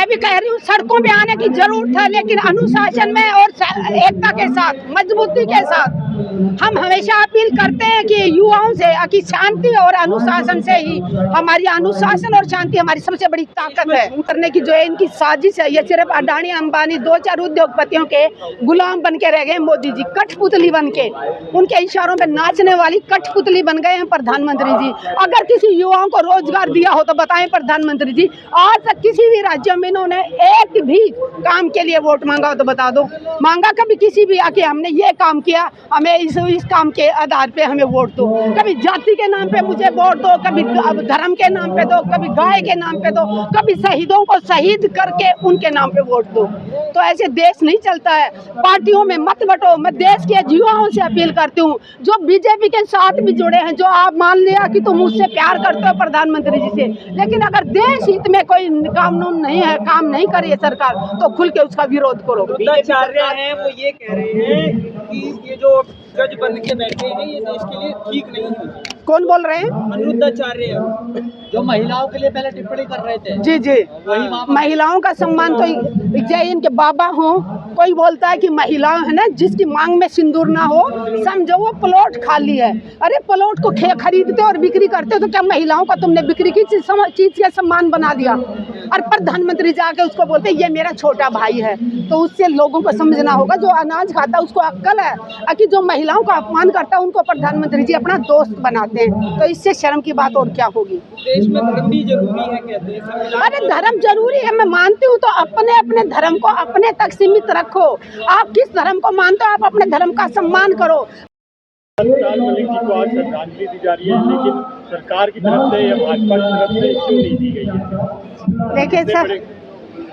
मैं भी कह रही हूँ सड़कों पे आने की जरूरत है, लेकिन अनुशासन में और एकता के साथ, मजबूती के साथ। हम हमेशा अपील करते हैं कि युवाओं से कि शांति और अनुशासन से ही, हमारी अनुशासन और शांति हमारी सबसे बड़ी ताकत है। करने की जो है इनकी साजिश है, ये सिर्फ अडानी अंबानी 2-4 उद्योगपतियों के गुलाम बन के रह गए। मोदी जी कठपुतली बन के, उनके इशारों पे नाचने वाली कठपुतली बन गए हैं प्रधानमंत्री जी। अगर किसी युवाओं को रोजगार दिया हो तो बताएं प्रधानमंत्री जी, आज तक किसी भी राज्य में इन्होंने एक भी काम के लिए वोट मांगा हो तो बता दो। मांगा कभी किसी भी आके हमने ये काम किया, हमें इस काम के आधार पे हमें वोट दो। कभी जाति के नाम पे मुझे वोट दो, कभी धर्म के नाम पे दो, कभी गाय के नाम पे दो, कभी शहीदों को शहीद करके उनके नाम पे वोट दो। तो ऐसे देश नहीं चलता है। पार्टियों में मत बटो। मैं देश के युवाओं से अपील करती हूँ जो बीजेपी के साथ भी जुड़े हैं, जो आप मान लिया कि तुम मुझसे प्यार करते हो प्रधानमंत्री जी से, लेकिन अगर देश हित में कोई कानून नहीं है, काम नहीं कर रही है सरकार, तो खुल के उसका विरोध करो। आचार्य हैं वो ये कह रहे हैं कि ये जो जज बन के बैठे हैं ये देश के लिए ठीक नहीं है। कौन बोल रहे हैं? अनुद्धाचार्य जो महिलाओं के लिए पहले टिप्पणी कर रहे थे। जी जी, वही महिलाओं का सम्मान तो जय इनके बाबा हो। कोई बोलता है कि महिला है ना, जिसकी मांग में सिंदूर ना हो, समझो वो प्लॉट खाली है। अरे प्लॉट को खरीदते और बिक्री करते हो तो क्या महिलाओं का तुमने बिक्री की चीज का सम्मान बना दिया? और प्रधानमंत्री जाके उसको बोलते ये मेरा छोटा भाई है। तो उससे लोगों को समझना होगा, जो अनाज खाता है उसको अक्ल है कि जो महिलाओं का अपमान करता है उनको प्रधानमंत्री जी अपना दोस्त बनाते हैं। तो इससे शर्म की बात और क्या होगी? देश में धर्म भी जरूरी है कहते हैं। अरे धर्म जरूरी है, मैं मानती हूँ, तो अपने अपने धर्म को अपने तक सीमित रखो। आप किस धर्म को मानते हो, आप अपने धर्म का सम्मान करो। मलिक जी को आज श्रद्धांजलि दी जा रही है, लेकिन सरकार की तरफ से या भाजपा की तरफ से क्यों नहीं दी गई है? देखिए सर,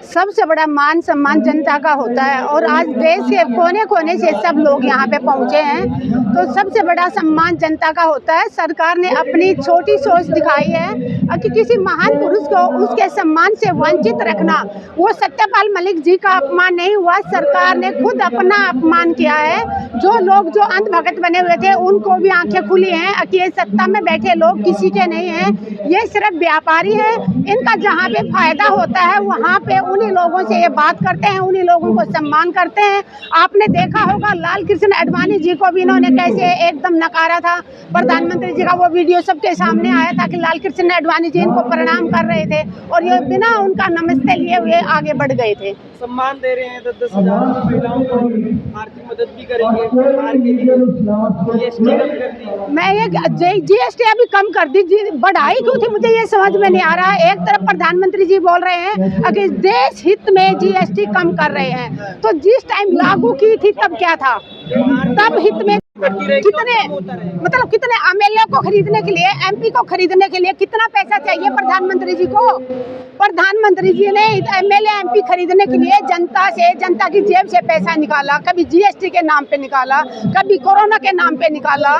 सबसे बड़ा मान सम्मान जनता का होता है, और आज देश के कोने कोने से सब लोग यहाँ पे पहुँचे हैं, तो सबसे बड़ा सम्मान जनता का होता है। सरकार ने अपनी छोटी सोच दिखाई है कि किसी महान पुरुष को उसके सम्मान से वंचित रखना, वो सत्यपाल मलिक जी का अपमान नहीं हुआ, सरकार ने खुद अपना अपमान किया है। जो लोग जो अंधभगत बने हुए थे उनको भी आंखें खुली हैं कि ये सत्ता में बैठे लोग किसी के नहीं हैं, ये सिर्फ व्यापारी है। इनका जहाँ पे फायदा होता है वहाँ पे उन्हीं लोगों से ये बात करते हैं, उन्हीं लोगों को सम्मान करते हैं। आपने देखा होगा लाल कृष्ण आडवाणी जी को भी इन्होंने कैसे एकदम नकारा था। प्रधानमंत्री जी का वो वीडियो सबके सामने आया था कि लाल कृष्ण आडवाणी जी इनको प्रणाम कर रहे थे और ये बिना उनका नमस्ते लिए हुए आगे बढ़ गए थे। सम्मान दे रहे हैं 10,000 महिलाओं को, आर्थिक मदद भी करेंगे सरकार के लिए। जीएसटी कम कर दी। मैं ये जीएसटी अभी कम कर दी, बढ़ाई क्यों थी मुझे ये समझ में नहीं आ रहा। एक तरफ प्रधानमंत्री जी बोल रहे हैं कि देश हित में जीएसटी कम कर रहे हैं, तो जिस टाइम लागू की थी तब क्या था? तब हित में कितने एमएलए को खरीदने के लिए, एमपी को खरीदने के लिए कितना पैसा चाहिए प्रधानमंत्री जी को? प्रधानमंत्री जी ने एमएलए एमपी खरीदने के लिए जनता से, जनता की जेब से पैसा निकाला। कभी जीएसटी के नाम पे निकाला, कभी कोरोना के नाम पे निकाला।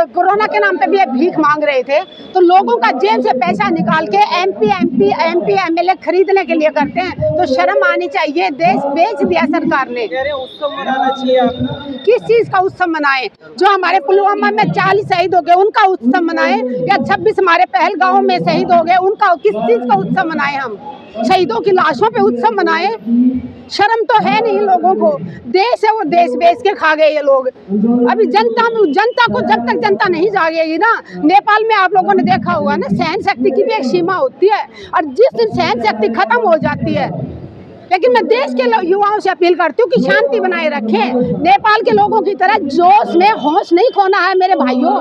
कोरोना के नाम पे भी भीख मांग रहे थे, तो लोगों का जेब से पैसा निकाल के एमपी एमएलए खरीदने के लिए करते हैं, तो शर्म आनी चाहिए। देश बेच दिया सरकार ने। उत्सव मनाना चाहिए। किस चीज का उत्सव मनाएं? जो हमारे पुलवामा में 40 शहीद हो गए उनका उत्सव मनाएं, या 26 हमारे पहलगांव में शहीद हो गए उनका, किस चीज का उत्सव मनाएं? हम शहीदों की लाशों पे उत्सव मनाएं? शर्म तो है नहीं लोगों को। देश है वो देश बेच के खा गए ये लोग। अभी जनता को जब तक जनता नहीं जागेगी ना, नेपाल में आप लोगों ने देखा होगा ना, सहन शक्ति की भी एक सीमा होती है, और जिस दिन सहन शक्ति खत्म हो जाती है। लेकिन मैं देश के युवाओं से अपील करती हूँ कि शांति बनाए रखें। नेपाल के लोगों की तरह जोश में होश नहीं खोना है मेरे भाइयों,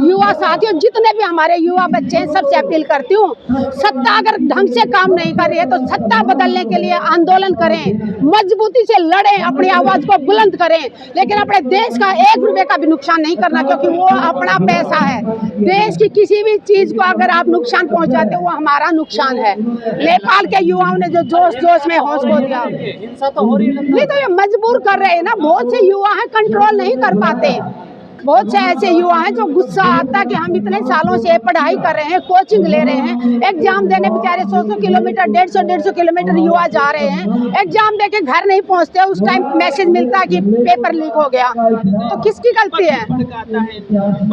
युवा साथियों, जितने भी हमारे युवा बच्चे हैं सबसे अपील करती हूँ, सत्ता अगर ढंग से काम नहीं कर रही है तो सत्ता बदलने के लिए आंदोलन करें, मजबूती से लड़ें, अपनी आवाज को बुलंद करें, लेकिन अपने देश का 1 रुपये का भी नुकसान नहीं करना, क्योंकि वो अपना पैसा है। देश की किसी भी चीज को अगर आप नुकसान पहुँचाते वो हमारा नुकसान है। नेपाल के युवाओं ने जो जोश में होश खो हिंसा तो हो रही है, नहीं तो ये मजबूर कर रहे हैं ना। बहुत से युवा हैं कंट्रोल नहीं कर पाते, बहुत से ऐसे युवा हैं जो गुस्सा आता है कि हम इतने सालों से पढ़ाई कर रहे हैं, कोचिंग ले रहे हैं, एग्जाम देने बेचारे 100 किलोमीटर 150 किलोमीटर युवा जा रहे हैं, एग्जाम देके घर नहीं पहुंचते, उस टाइम मैसेज मिलता है कि पेपर लीक हो गया। तो किसकी गलती है?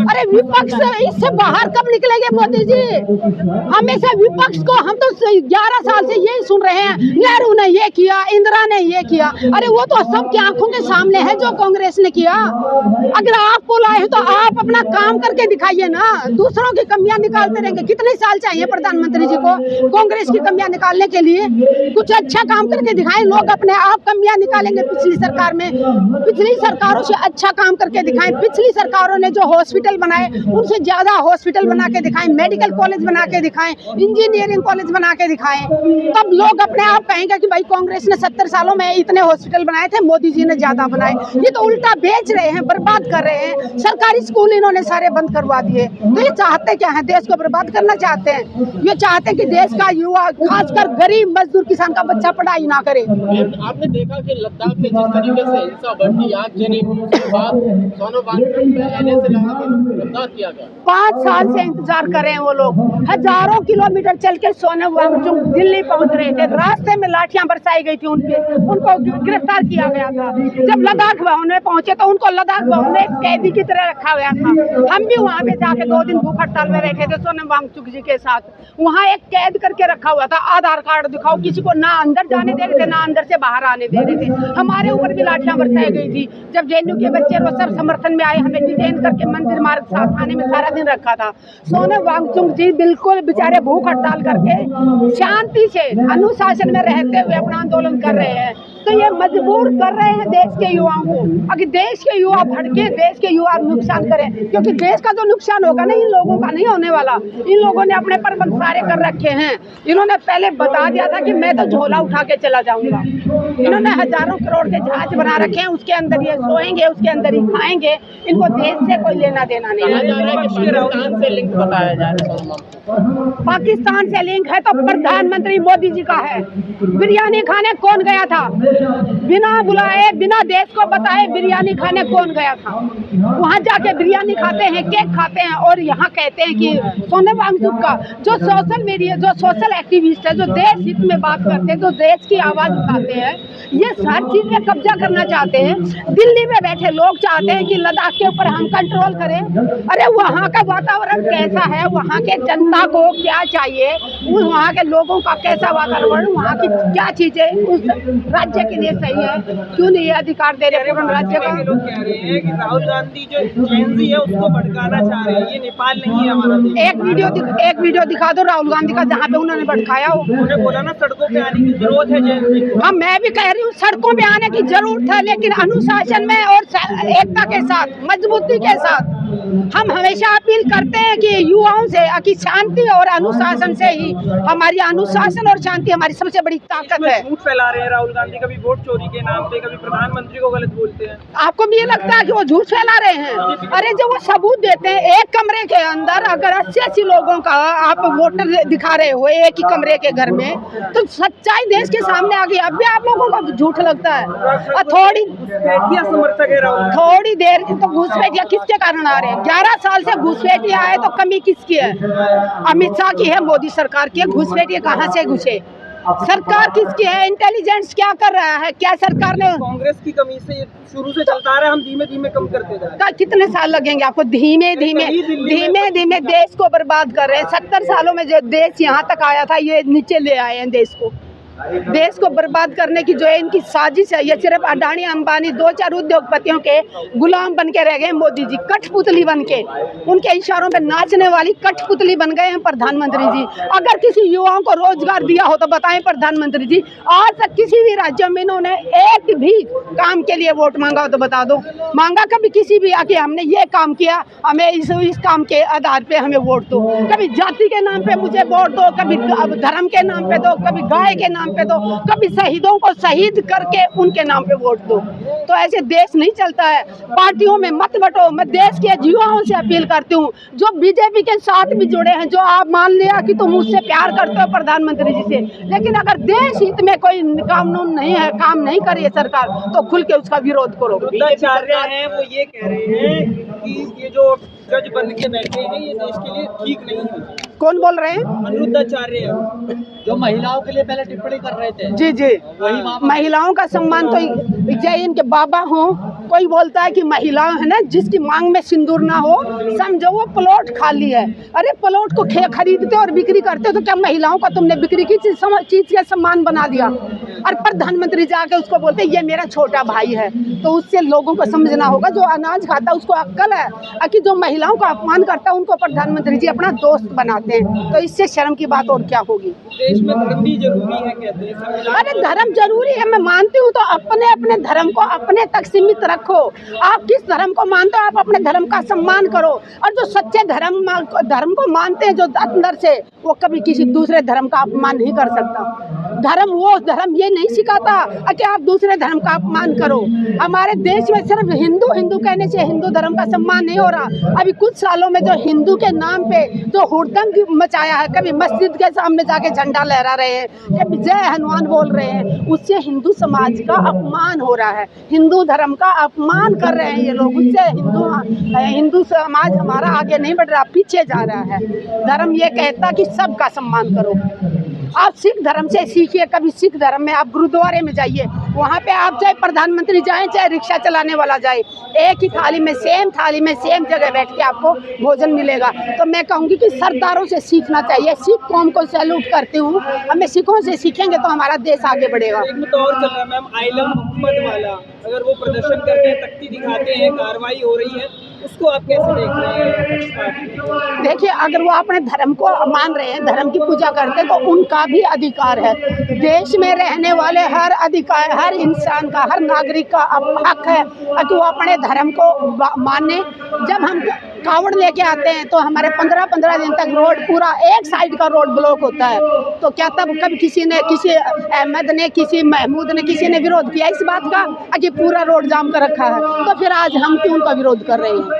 अरे विपक्ष इससे बाहर कब निकलेंगे मोदी जी? हमेशा विपक्ष को हम तो 11 साल से यही सुन रहे हैं, नेहरू ने ये किया, इंदिरा ने ये किया। अरे वो तो सबकी आंखों के सामने है जो कांग्रेस ने किया। अगर आप लाए हैं तो आप अपना काम करके दिखाइए ना, दूसरों की कमियां निकालते रहेंगे। कितने साल चाहिए प्रधानमंत्री जी को कांग्रेस की कमियां निकालने के लिए? कुछ अच्छा काम करके दिखाएं, लोग अपने आप कमियां निकालेंगे। पिछली सरकार में, पिछली सरकारों से अच्छा काम करके दिखाएं। पिछली सरकारों ने जो हॉस्पिटल बनाए उनसे ज्यादा हॉस्पिटल बना के दिखाएं, मेडिकल कॉलेज बना के दिखाएं, इंजीनियरिंग कॉलेज बना के दिखाएं। तब लोग अपने आप कहेंगे कि भाई कांग्रेस ने 70 सालों में इतने हॉस्पिटल बनाए थे, मोदी जी ने ज्यादा बनाए। ये तो उल्टा बेच रहे हैं, बर्बाद कर रहे हैं। सरकारी स्कूल इन्होंने सारे बंद करवा दिए। तो ये चाहते क्या है? देश को बर्बाद करना चाहते हैं। ये चाहते हैं कि देश का युवा, खासकर गरीब मजदूर किसान का बच्चा पढ़ाई ना करे। आपने देखा कि लद्दाख में जिस तरीके से हिंसा बढ़ती, आग जनी, उसके बाद सोनम वांगचुक में NA से गिरफ्तार किया गया। 5 साल से इंतजार कर रहे हैं वो लोग। हजारों किलोमीटर चल के सोनम वांगचुक दिल्ली पहुंच रहे थे, रास्ते में लाठियां बरसाई गई थी उनको गिरफ्तार किया गया था। जब लद्दाख भवन में पहुंचे तो उनको लद्दाख भवन में कैदी की तरह रखा गया था। हम भी वहाँ पे जाके 2 दिन भूख हड़ताल में बैठे थे सोनम वांगचुक जी के साथ। वहाँ एक कैद करके रखा हुआ था, आधार कार्ड दिखाओ, किसी को ना अंदर जाने दे रहे थे ना अंदर से बाहर आने दे रहे थे। हमारे ऊपर भी लाठियां बरसाई गई थी। जब JNU के बच्चे वो सब समर्थन में आए, हमें डिटेन करके मंदिर मार्ग थाने में सारा दिन रखा था। सोनम वांगचुक जी बिल्कुल बेचारे भूख हड़ताल करके शांति से अनुशासन में रहते हुए अपना आंदोलन कर रहे हैं। तो ये मजबूर कर रहे हैं देश के युवाओं को। अगर देश के युवा भड़के, देश के युवा नुकसान करें, क्योंकि देश का जो नुकसान होगा ना, इन लोगों का नहीं होने वाला। इन लोगों ने अपने पर बंसारे कर रखे हैं। इन्होंने पहले बता दिया था कि मैं तो झोला उठा के चला जाऊंगा। इन्होंने हजारों करोड़ के जहाज बना रखे हैं, उसके अंदर ये सोएंगे, उसके अंदर ही खाएंगे। इनको देश से कोई लेना देना नहीं है। पाकिस्तान से लिंक बताया जा रहा है। पाकिस्तान से लिंक है तो प्रधानमंत्री मोदी जी का है। बिरयानी खाने कौन गया था? बिना बुलाए, बिना देश को बताए बिरयानी खाने कौन गया था? वहाँ जाके बिरयानी खाते हैं, केक खाते हैं, और यहाँ कहते हैं कि सोनम वांगचुक का जो सोशल मीडिया, जो सोशल एक्टिविस्ट है, जो देश हित में बात करते हैं, जो देश की आवाज उठाते हैं, ये हर चीज में कब्जा करना चाहते हैं। दिल्ली में बैठे लोग चाहते हैं कि लद्दाख के ऊपर हम कंट्रोल करें। अरे वहाँ का वातावरण कैसा है, वहाँ के जनता को क्या चाहिए, वहाँ के लोगों का कैसा वातावरण, वहाँ की क्या चीजें उस राज्य के लिए सही है, क्यों नहीं ये अधिकार दे रहे पूर्ण राज्य का? लोग कह रहे हैं कि राहुल गांधी जो Gen Z है उसको भड़काना चाह रहे हैं। ये नेपाल नहीं है हमारा देश। एक वीडियो दिखा दो राहुल गांधी का जहाँ पे उन्होंने भड़काया हो। उन्होंने बोला ना सड़कों पे आने की जरूरत है Gen Z को। हाँ, मैं भी कह रही हूँ सड़कों पे आने की जरूरत है, लेकिन अनुशासन में और एकता के साथ, मजबूती के साथ। हम हमेशा अपील करते हैं कि युवाओं से कि शांति और अनुशासन से ही, हमारी अनुशासन और शांति हमारी सबसे बड़ी ताकत है। झूठ फैला रहे हैं राहुल गांधी, कभी वोट चोरी के नाम पे, कभी प्रधानमंत्री को गलत बोलते हैं। आपको भी ये लगता है कि वो झूठ फैला रहे हैं? अरे जो वो सबूत देते हैं, एक कमरे के अंदर अगर 80 लोगों का आप वोटर दिखा रहे हो एक ही कमरे के घर में, तो सच्चाई देश के सामने आ गई। अब भी आप लोगों को झूठ लगता है? थोड़ी समर्थक है राहुल, थोड़ी देर तो घुसपैठिया किसके कारण आ रहे हैं? 11 साल से घुसपैठिया है तो कमी किसकी है? अमित शाह की है, मोदी सरकार की है। घुसपैठिए कहाँ से घुसे? सरकार किसकी है? इंटेलिजेंस क्या कर रहा है? क्या सरकार ने? कांग्रेस की कमी से ये शुरू से चलता रहा है, हम धीमे धीमे कम करते जा रहे हैं। कितने साल लगेंगे आपको? धीमे धीमे देश को बर्बाद कर रहे हैं। 70 सालों में जो देश यहाँ तक आया था, ये नीचे ले आए हैं देश को। देश को बर्बाद करने की जो है इनकी साजिश है। ये सिर्फ अडानी अंबानी 2-4 उद्योगपतियों के गुलाम बन के रह गए मोदी जी, कठपुतली बन के, उनके इशारों पे नाचने वाली कठपुतली बन गए हैं प्रधानमंत्री जी। अगर किसी युवाओं को रोजगार दिया हो तो बताएं प्रधानमंत्री जी, आज तक किसी भी राज्य में इन्होंने एक भी काम के लिए वोट मांगा हो तो बता दो? मांगा कभी किसी भी आके हमने ये काम किया, हमें इस काम के आधार पे हमें वोट दो? कभी जाति के नाम पे मुझे वोट दो, कभी धर्म के नाम पे दो, कभी गाय के नाम पे दो, कभी शहीदों को शहीद करके उनके नाम पे वोट दो। तो ऐसे देश नहीं चलता है। पार्टियों में मत बटो। मैं देश के युवाओं से अपील करती हूँ जो बीजेपी के साथ भी जुड़े हैं, जो आप मान लिया कि तुम उससे प्यार करते हो प्रधानमंत्री जी से, लेकिन अगर देश हित में कोई कानून नहीं है, काम नहीं कर रही है सरकार, तो खुल के उसका विरोध करो। मुद्दाचार्य हैं वो ये कह रहे हैं कि ये जो जज बन के बैठे हैं ये देश के लिए ठीक नहीं है। कौन बोल रहे हैं? अनुद्धाचार्य जो महिलाओं के लिए पहले टिप्पणी कर रहे थे। जी जी, महिलाओं का सम्मान तो जय इनके बाबा हो। कोई बोलता है कि महिलाएं है ना, जिसकी मांग में सिंदूर ना हो, समझो वो प्लॉट खाली है। अरे प्लॉट को खरीदते और बिक्री करते, तो क्या महिलाओं का तुमने बिक्री की चीज का सम्मान बना दिया? और प्रधानमंत्री जाके उसको बोलते ये मेरा छोटा भाई है। तो उससे लोगों को समझना होगा, जो अनाज खाता है उसको अक्ल है कि जो महिलाओं का अपमान करता है उनको प्रधानमंत्री जी अपना दोस्त बनाते हैं। तो इससे शर्म की बात और क्या होगी? देश में धर्म भी जरूरी है कहते हैं। अरे धर्म जरूरी है, मैं मानती हूँ, तो अपने अपने धर्म को अपने तक सीमित रखो। आप किस धर्म को मानते हो, आप अपने धर्म का सम्मान करो। और जो सच्चे धर्म को मानते हैं जो अंदर से, वो कभी किसी दूसरे धर्म का अपमान नहीं कर सकता। धर्म ये नहीं सिखाता कि आप दूसरे धर्म का अपमान करो। हमारे देश में सिर्फ हिंदू कहने से हिंदू धर्म का सम्मान नहीं हो रहा। अभी कुछ सालों में जो हिंदू के नाम पे जो हुड़दंग मचाया है, कभी मस्जिद के सामने जाके झंडा लहरा रहे हैं, कभी जय हनुमान बोल रहे हैं, उससे हिंदू समाज का अपमान हो रहा है। हिंदू धर्म का अपमान कर रहे हैं ये लोग। उससे हिंदू समाज हमारा आगे नहीं बढ़ रहा, पीछे जा रहा है। धर्म ये कहता कि सबका सम्मान करो। आप सिख धर्म से सीखिए। कभी सिख धर्म में आप गुरुद्वारे में जाइए, वहाँ पे आप चाहे प्रधानमंत्री जाएं चाहे रिक्शा चलाने वाला जाए, एक ही थाली में सेम जगह बैठ के आपको भोजन मिलेगा। तो मैं कहूँगी कि सरदारों से सीखना चाहिए। सिख कौम को सैल्यूट करती हूँ। हमें सिखों से सीखेंगे तो हमारा देश आगे बढ़ेगा। एक मुद्दा और चल रहा है मैम, आइलम मोहम्मद वाला, अगर वो प्रदर्शन करते हैं, तख्ती दिखाते हैं, कार्रवाई हो रही है, उसको आप कैसे देख रहे हैं? देखिए, अगर वो अपने धर्म को मान रहे हैं, धर्म की पूजा करते हैं, तो उनका भी अधिकार है। देश में रहने वाले हर इंसान का, हर नागरिक का हक है कि वो अपने धर्म को माने। जब हम कावड़ लेके आते हैं तो हमारे 15-15 दिन तक रोड, पूरा एक साइड का रोड ब्लॉक होता है। तो क्या तब कभी किसी अहमद ने, किसी महमूद ने, किसी ने विरोध किया इस बात का कि पूरा रोड जाम कर रखा है? तो फिर आज हम क्यों उनका विरोध कर रहे हैं?